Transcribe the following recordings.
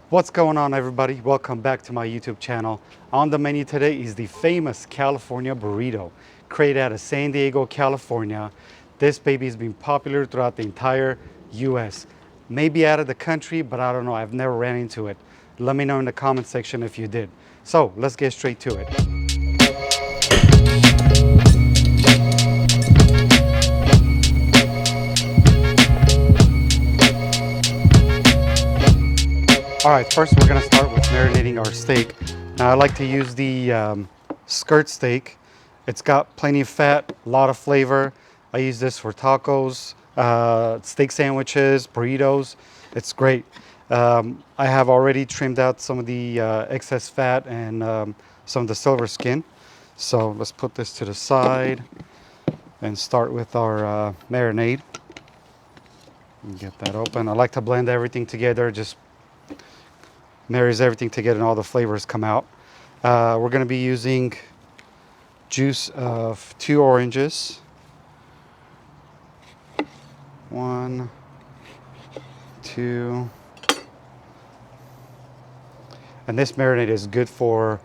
What's going on, everybody? Welcome back to my YouTube channel. On the menu today is the famous California burrito, created out of San Diego, California. This baby has been popular throughout the entire US. Maybe out of the country, but I don't know. I've never ran into it. Let me know in the comment section if you did. So let's get straight to it. All right, first we're gonna start with marinating our steak. Now I like to use the skirt steak. It's got plenty of fat, a lot of flavor. I use this for tacos, steak sandwiches, burritos. It's great. I have already trimmed out some of the excess fat and some of the silver skin. So let's put this to the side and start with our marinade. Get that open. I like to blend everything together, just marries everything together and all the flavors come out. We're going to be using juice of 2 oranges. 1, 2. And this marinade is good for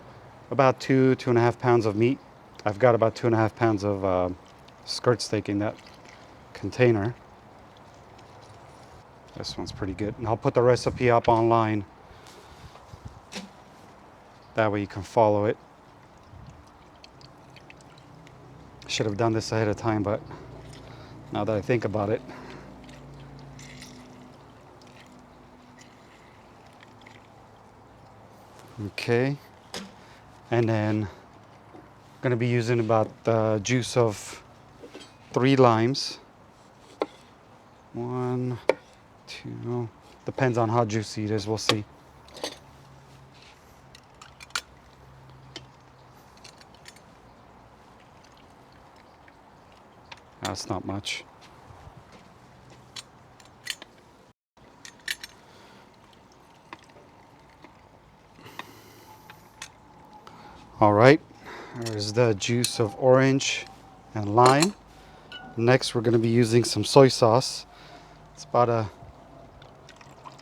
about 2.5 pounds of meat. I've got about 2.5 pounds of skirt steak in that container. This one's pretty good. And I'll put the recipe up online. That way you can follow it. Should have done this ahead of time, but now that I think about it. Okay. And then I'm going to be using about the juice of 3 limes. 1, 2. Depends on how juicy it is. We'll see. That's not much. All right, there's the juice of orange and lime. Next, we're going to be using some soy sauce. It's about a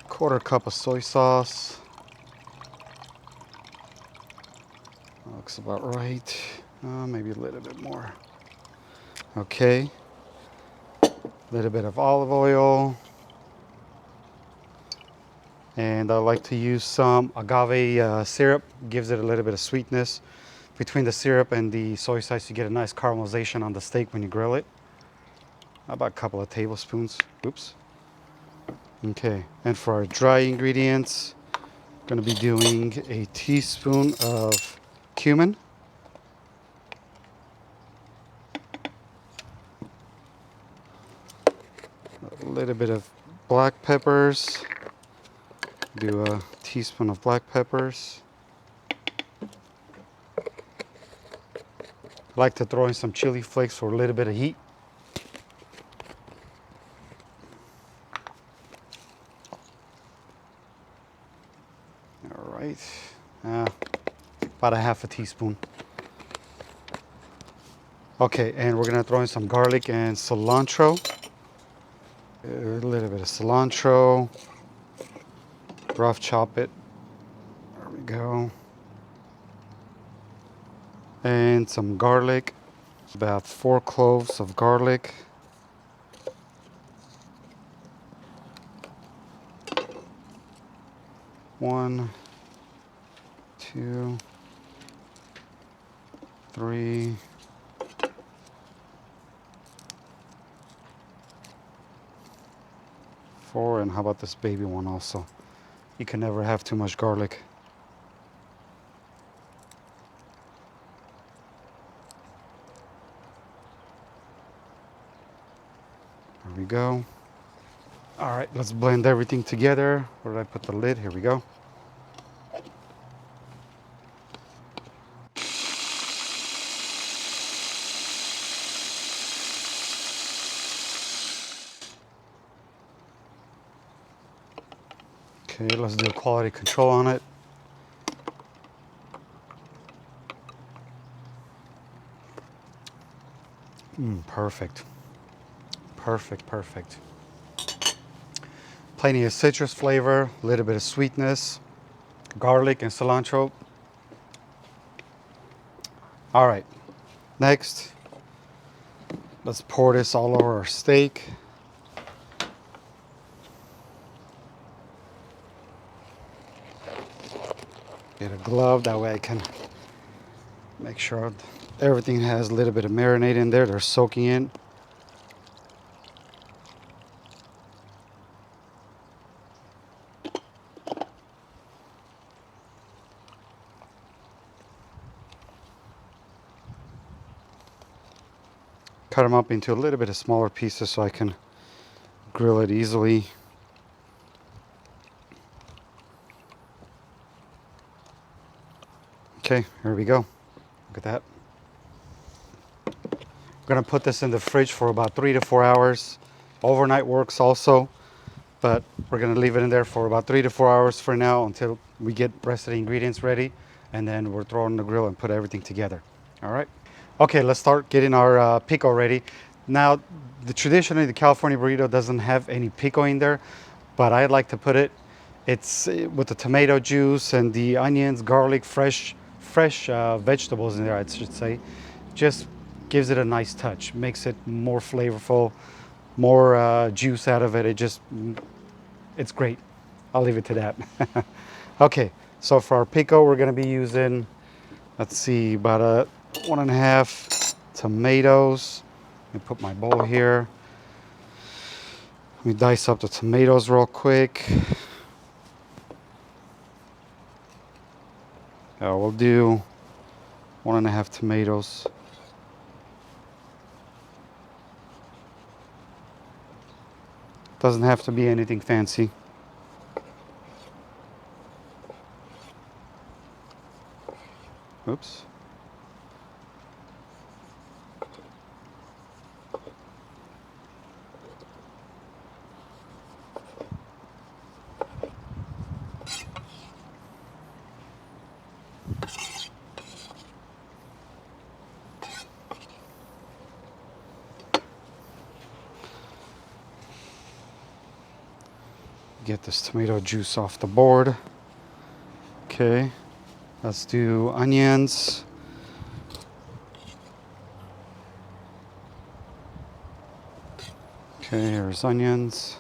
1/4 cup of soy sauce. Looks about right. Maybe a little bit more. Okay. A little bit of olive oil. And I like to use some agave syrup. Gives it a little bit of sweetness. Between the syrup and the soy sauce, you get a nice caramelization on the steak when you grill it. About a couple of tablespoons. Oops. Okay, and for our dry ingredients, I'm going to be doing a teaspoon of cumin. A little bit of black peppers. Do a teaspoon of black peppers. I like to throw in some chili flakes for a little bit of heat. All right, about a 1/2 teaspoon. Okay, and we're gonna throw in some garlic and cilantro. A little bit of cilantro. Rough chop it. There we go. And some garlic. About 4 cloves of garlic. One, 2, 3. 4, and how about this baby one also? You can never have too much garlic. There we go. All right, let's blend everything together. Where did I put the lid? Here we go. Okay, let's do a quality control on it. Perfect. Perfect, perfect. Plenty of citrus flavor, a little bit of sweetness. garlic and cilantro. All right, next, let's pour this all over our steak. Get a glove, that way I can make sure everything has a little bit of marinade in there. They're soaking in. Cut them up into a little bit of smaller pieces so I can grill it easily. Okay, here we go. Look at that. I'm gonna put this in the fridge for about 3 to 4 hours. Overnight works also, but we're gonna leave it in there for about 3 to 4 hours for now until we get the rest of the ingredients ready, and then we're throwing the grill and put everything together. All right. Okay, let's start getting our pico ready. Now, traditionally the California burrito doesn't have any pico in there, but I like to put it. It's with the tomato juice and the onions, garlic, fresh vegetables in there, I should say. Just gives it a nice touch, makes it more flavorful, more juice out of it. It's great. I'll leave it to that. Okay, so for our pico, we're gonna be using, let's see, about a 1.5 tomatoes. Let me put my bowl here. Let me dice up the tomatoes real quick. We'll do 1.5 tomatoes. Doesn't have to be anything fancy. Oops. Get this tomato juice off the board. Okay, let's do onions. Okay, here's onions.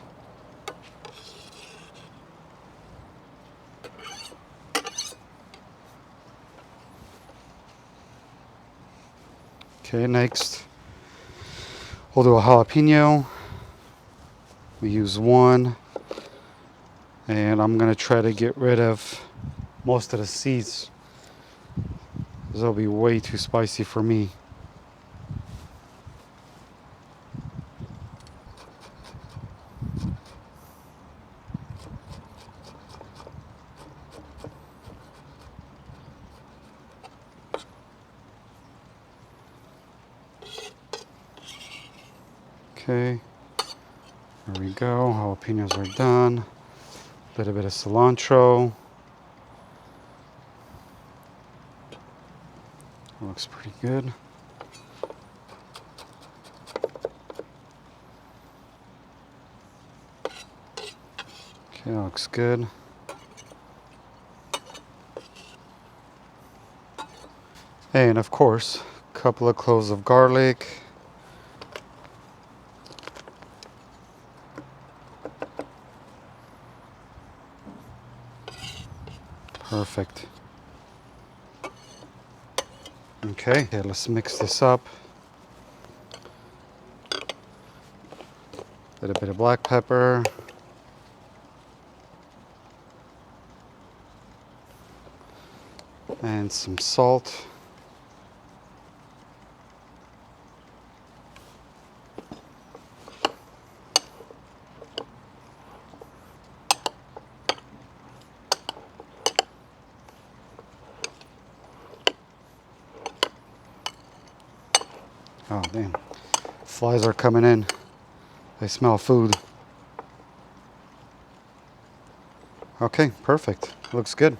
Okay, next we'll do a jalapeno. We use one. And I'm gonna try to get rid of most of the seeds. They'll be way too spicy for me. Okay, there we go. Jalapenos are done. A little bit of cilantro. Looks pretty good. Okay, that looks good. And of course, a couple of cloves of garlic. Perfect. Okay, let's mix this up. A little bit of black pepper. And some salt. Oh, damn. Flies are coming in. They smell food. Okay, perfect. Looks good.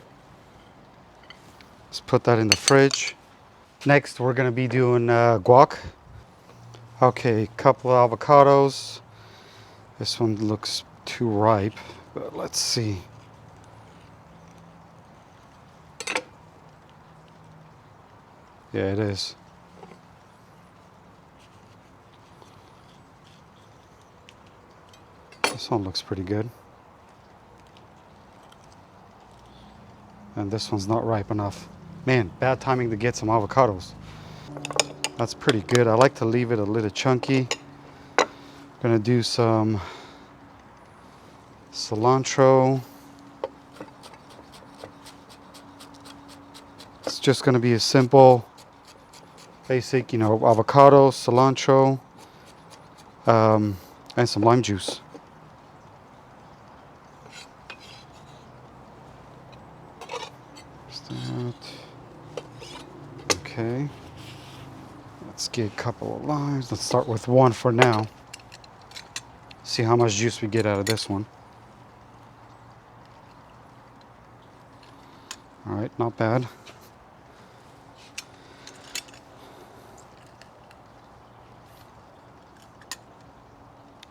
Let's put that in the fridge. Next, we're gonna be doing guac. Okay, couple of avocados. This one looks too ripe, but let's see. Yeah, it is. This one looks pretty good. And this one's not ripe enough. Man, bad timing to get some avocados. That's pretty good. I like to leave it a little chunky. Gonna do some cilantro. It's just gonna be a simple, basic, avocado, cilantro, and some lime juice. That. Okay. Let's get a couple of limes. Let's start with one for now. See how much juice we get out of this one. All right, not bad.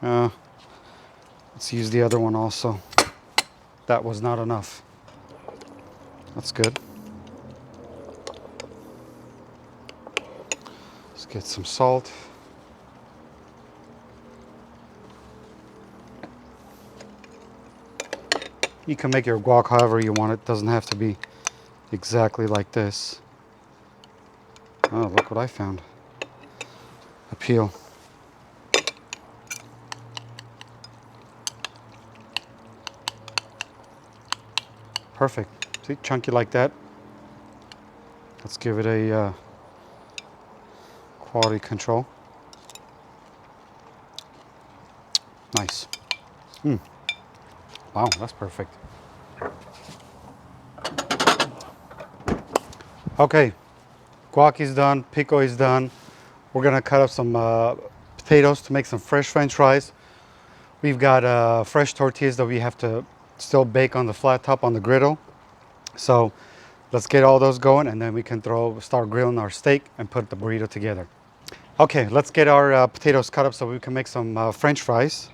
Let's use the other one also. That was not enough. That's good. Let's get some salt. You can make your guac however you want it. Doesn't have to be exactly like this. Oh, look what I found. A peel. Perfect. See, chunky like that. Let's give it a quality control. Nice. Wow, that's perfect. Okay, guac is done, pico is done. We're gonna cut up some potatoes to make some fresh French fries. We've got fresh tortillas that we have to still bake on the flat top on the griddle. So let's get all those going, and then we can start grilling our steak and put the burrito together. Okay, let's get our potatoes cut up so we can make some French fries.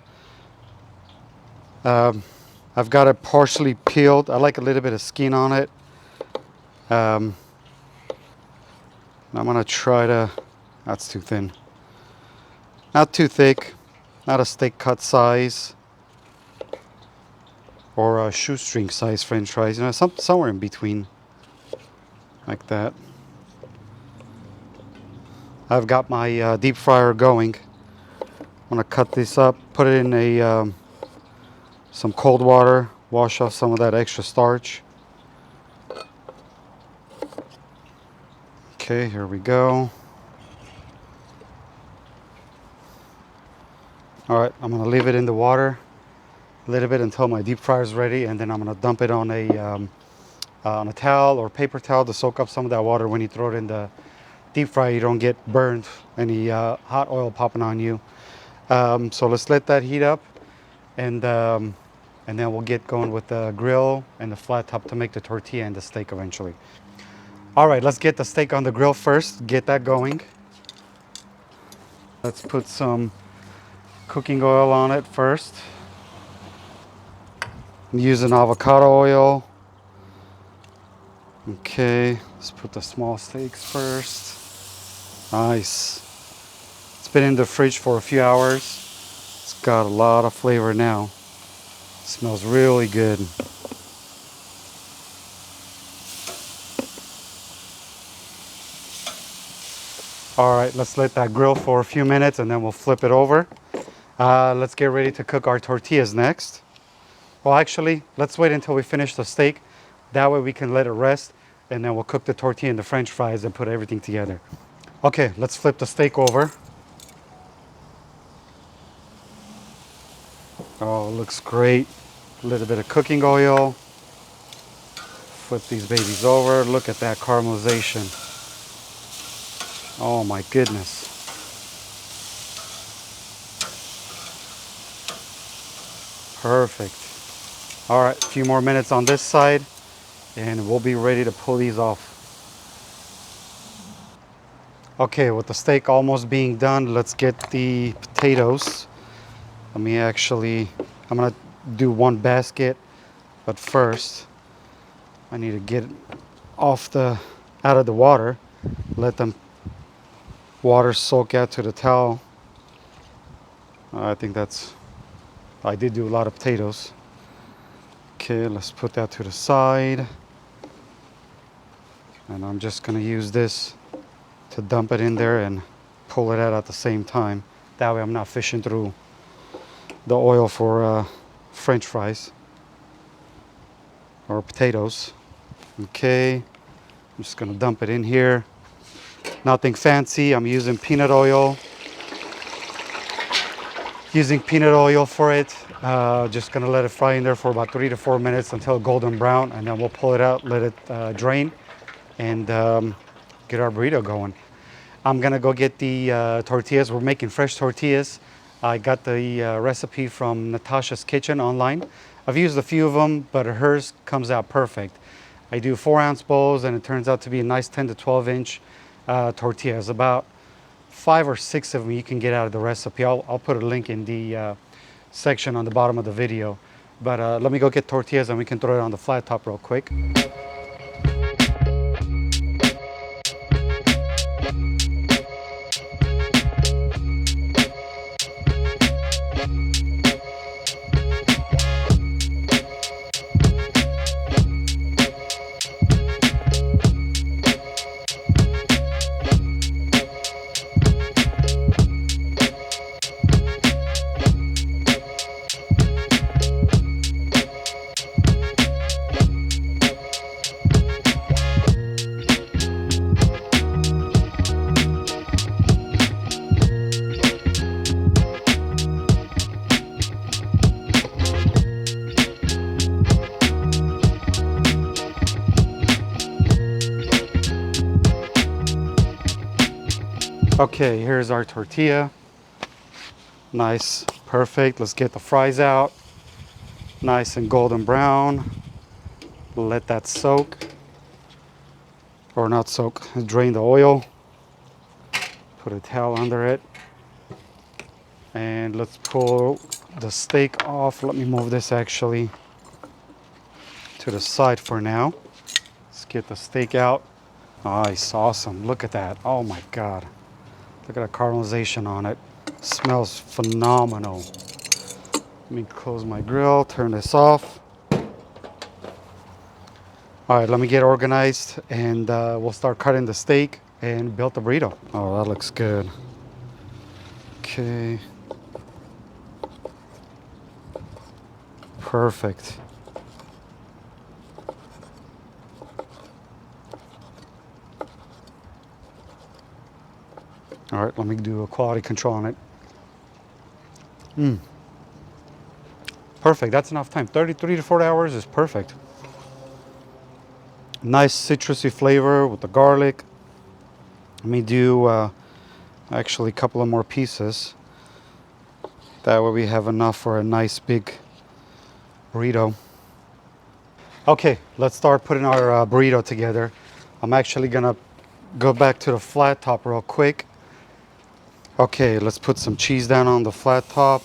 I've got it partially peeled. I like a little bit of skin on it. I'm gonna try to, that's too thin. Not too thick, not a steak cut size or a shoestring size French fries, somewhere in between, like that. I've got my deep fryer going. I'm gonna cut this up, put it in some cold water, wash off some of that extra starch. Okay, here we go. All right, I'm gonna leave it in the water a little bit until my deep fryer is ready, and then I'm gonna dump it on a towel or paper towel to soak up some of that water. When you throw it in the deep fryer, you don't get burned, any hot oil popping on you. So let's let that heat up, and then we'll get going with the grill and the flat top to make the tortilla and the steak eventually. All right, let's get the steak on the grill first, get that going. Let's put some cooking oil on it first. I'm using avocado oil. Okay, let's put the small steaks first. Nice. It's been in the fridge for a few hours. It's got a lot of flavor now. It smells really good. All right, let's let that grill for a few minutes and then we'll flip it over. Let's get ready to cook our tortillas next. Well, actually, let's wait until we finish the steak. That way we can let it rest, and then we'll cook the tortilla and the French fries and put everything together. Okay, let's flip the steak over. Oh, it looks great. A little bit of cooking oil. Flip these babies over. Look at that caramelization. Oh my goodness. Perfect. All right, a few more minutes on this side and we'll be ready to pull these off. Okay, with the steak almost being done, let's get the potatoes. I'm gonna do one basket, but first I need to get it out of the water. Let them water soak out to the towel. I think I did do a lot of potatoes. Okay, let's put that to the side. And I'm just gonna use this to dump it in there and pull it out at the same time. That way I'm not fishing through the oil for French fries or potatoes. Okay, I'm just gonna dump it in here. Nothing fancy, I'm using peanut oil. Using peanut oil for it. Just gonna let it fry in there for about 3 to 4 minutes until golden brown, and then we'll pull it out, let it drain, and get our burrito going. I'm gonna go get the tortillas. We're making fresh tortillas. I got the recipe from Natasha's Kitchen online. I've used a few of them, but hers comes out perfect. I do 4-ounce bowls, and it turns out to be a nice 10 to 12 inch tortillas. About 5 or 6 of them you can get out of the recipe. I'll put a link in the section on the bottom of the video. But let me go get tortillas and we can throw it on the flat top real quick. Okay, here's our tortilla. Nice, perfect. Let's get the fries out. Nice and golden brown. Let that soak. Or not soak, drain the oil. Put a towel under it. And let's pull the steak off. Let me move this actually to the side for now. Let's get the steak out. Nice, awesome. Look at that. Oh my God. Look at that caramelization on it. Smells phenomenal. Let me close my grill, turn this off. All right, let me get organized and we'll start cutting the steak and build the burrito. Oh, that looks good. Okay. Perfect. All right, let me do a quality control on it. Perfect, that's enough time. 33 to 40 hours is perfect. Nice citrusy flavor with the garlic. Let me do actually a couple of more pieces. That way we have enough for a nice big burrito. Okay, let's start putting our burrito together. I'm actually gonna go back to the flat top real quick. Okay, let's put some cheese down on the flat top.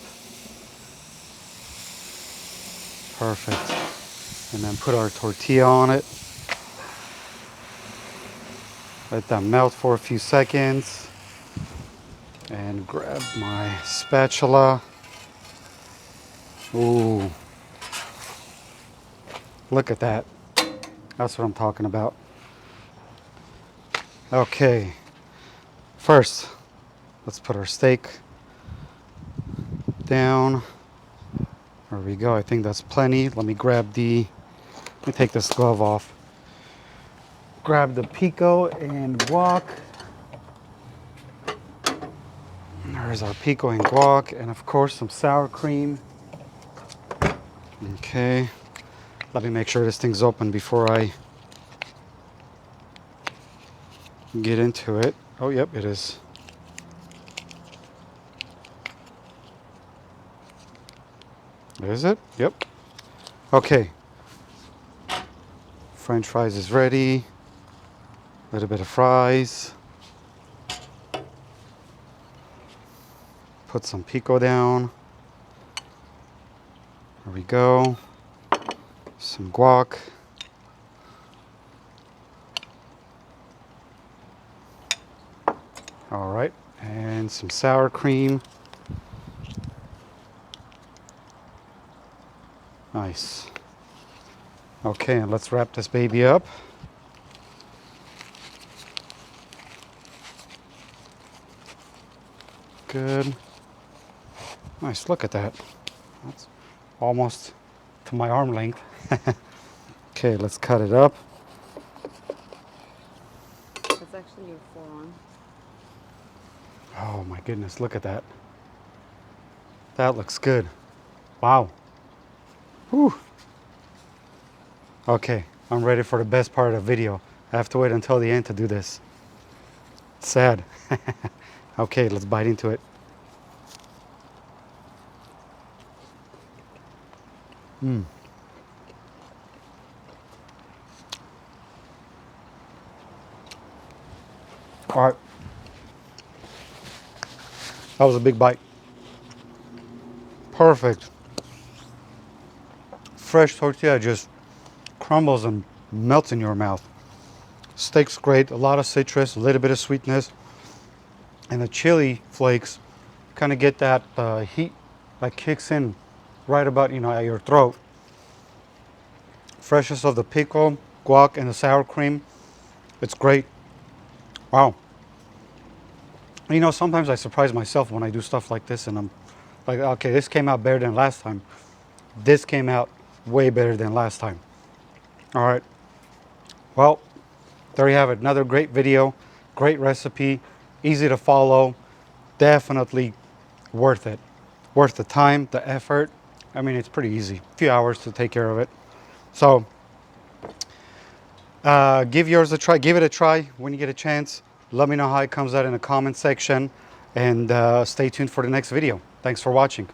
Perfect. And then put our tortilla on it. Let that melt for a few seconds. And grab my spatula. Ooh. Look at that. That's what I'm talking about. Okay. First, let's put our steak down. There we go. I think that's plenty. Let me take this glove off. Grab the pico and guac. There's our pico and guac, and of course some sour cream. Okay. Let me make sure this thing's open before I get into it. Oh, yep, it is. Is it? Yep. Okay. French fries is ready. A little bit of fries. Put some pico down. There we go. Some guac. All right, and some sour cream. Nice. Okay, and let's wrap this baby up. Good. Nice, look at that. That's almost to my arm length. Okay, let's cut it up. That's actually your forearm. Oh my goodness, look at that. That looks good. Wow. Whew. Okay, I'm ready for the best part of the video. I have to wait until the end to do this. Sad. Okay, let's bite into it. All right. That was a big bite. Perfect. Fresh tortilla just crumbles and melts in your mouth. Steak's great, a lot of citrus, a little bit of sweetness, and the chili flakes kind of get that heat that kicks in right about, at your throat. Freshness of the pico, guac, and the sour cream. It's great. Wow. Sometimes I surprise myself when I do stuff like this, and I'm like, okay, this came out better than last time. This came out way better than last time. All right. Well, there you have it. Another great video, great recipe, easy to follow. Definitely worth it. Worth the time, the effort. I mean, it's pretty easy. A few hours to take care of it. So give yours a try. Give it a try when you get a chance. Let me know how it comes out in the comment section. And stay tuned for the next video. Thanks for watching.